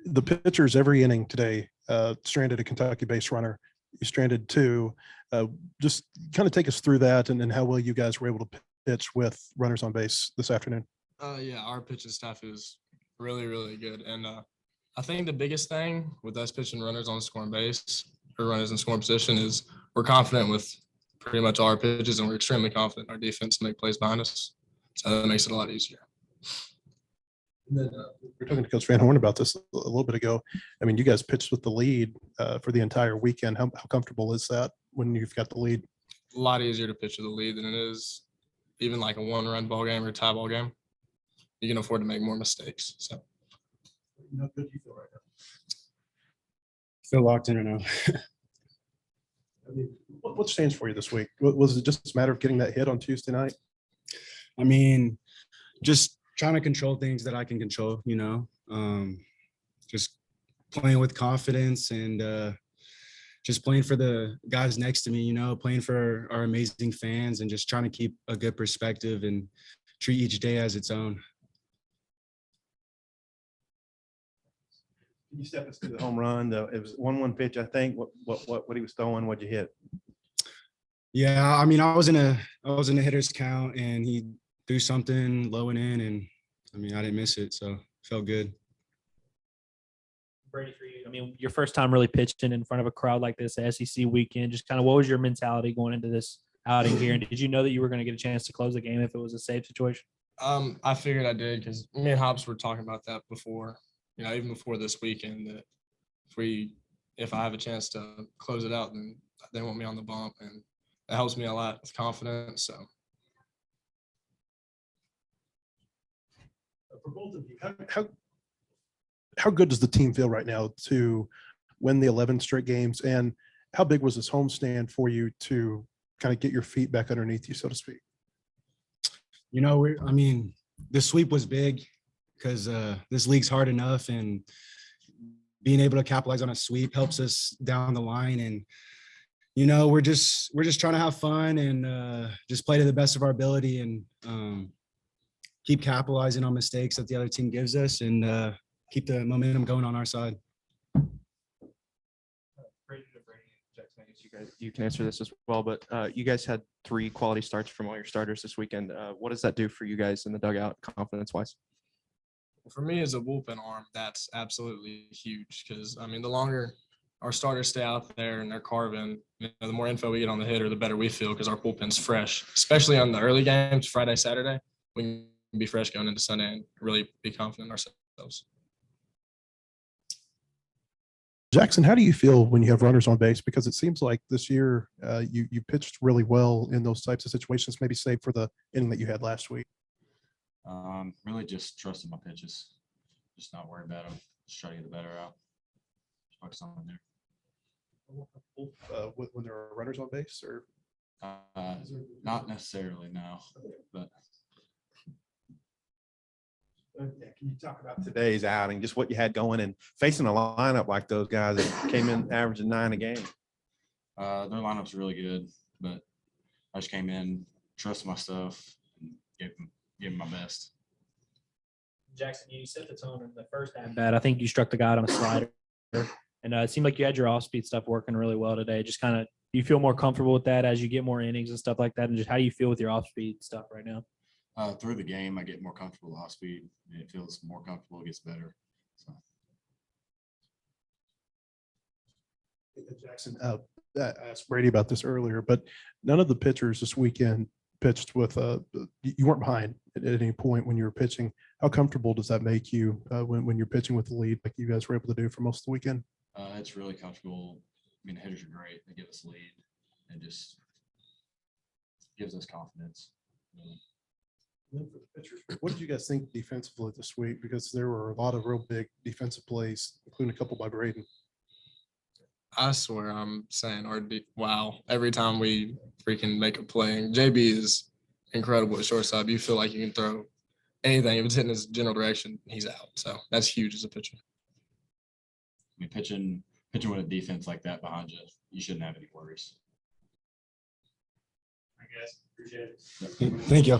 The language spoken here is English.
The pitchers every inning today stranded a Kentucky base runner. You stranded two. Just kind of take us through that and how well you guys were able to pitch with runners on base this afternoon. Yeah, our pitching staff is really, really good. And I think the biggest thing with us pitching runners on scoring base or runners in scoring position is we're confident with pretty much all our pitches, and we're extremely confident in our defense to make plays behind us. So that makes it a lot easier. And then we were talking to Coach Van Horn about this a little bit ago. I mean, you guys pitched with the lead for the entire weekend. How comfortable is that when you've got the lead? A lot easier to pitch with the lead than it is even like a one-run ball game or a tie ball game. You can afford to make more mistakes. So, how good do you feel right now? Feel locked in right now. I mean, what's changed for you this week? Was it just a matter of getting that hit on Tuesday night? I mean, just trying to control things that I can control, just playing with confidence and just playing for the guys next to me, playing for our amazing fans and just trying to keep a good perspective and treat each day as its own. Can you step us through the home run? It was 1-1 pitch, I think. What he was throwing, what'd you hit? Yeah, I mean, I was in a hitter's count and he threw something low and in, and I mean, I didn't miss it, so it felt good. Brady, for you, I mean, your first time really pitching in front of a crowd like this, SEC weekend, just kind of what was your mentality going into this outing here? And did you know that you were going to get a chance to close the game if it was a safe situation? I figured I did because me and Hobbs were talking about that before, even before this weekend, that if I have a chance to close it out, then they want me on the bump, and that helps me a lot with confidence. So. For both of you, how good does the team feel right now to win the 11 straight games, and how big was this homestand for you to kind of get your feet back underneath you, so to speak? The sweep was big because this league's hard enough, and being able to capitalize on a sweep helps us down the line. And we're just trying to have fun and just play to the best of our ability and keep capitalizing on mistakes that the other team gives us and keep the momentum going on our side. Braydon Jaxon, I guess you can answer this as well, but you guys had 3 quality starts from all your starters this weekend. What does that do for you guys in the dugout, confidence-wise? For me, as a bullpen arm, that's absolutely huge because, the longer our starters stay out there and they're carving, the more info we get on the hitter, the better we feel because our bullpen's fresh, especially on the early games, Friday, Saturday. We can be fresh going into Sunday and really be confident in ourselves. Jackson, how do you feel when you have runners on base? Because it seems like this year you pitched really well in those types of situations, maybe save for the inning that you had last week. Really just trusting my pitches, just not worry about them, just try to get the better out. Just focus on there. When there are runners on base, or not necessarily, no, but. Can you talk about today's outing, just what you had going and facing a lineup like those guys that came in averaging 9 a game? Their lineup's really good, but I just came in, trusted my stuff, and gave them my best. Jackson, you set the tone in the first half. Bad. I think you struck the guy out on a slider, and it seemed like you had your off-speed stuff working really well today. Just kind of, do you feel more comfortable with that as you get more innings and stuff like that? And just how do you feel with your off-speed stuff right now? Through the game, I get more comfortable off speed. It feels more comfortable. It gets better. So. Jackson, I asked Brady about this earlier, but none of the pitchers this weekend pitched with you weren't behind at any point when you were pitching. How comfortable does that make you when you're pitching with the lead like you guys were able to do for most of the weekend? It's really comfortable. The hitters are great. They give us lead and just gives us confidence. For the pitchers, what did you guys think defensively this week? Because there were a lot of real big defensive plays, including a couple by Braydon. I swear I'm saying wow. Every time we freaking make a play, and JB is incredible at shortstop. You feel like you can throw anything. If it's hitting his general direction, he's out. So that's huge as a pitcher. Pitching with a defense like that behind you, you shouldn't have any worries. I guess. Appreciate it. Thank you.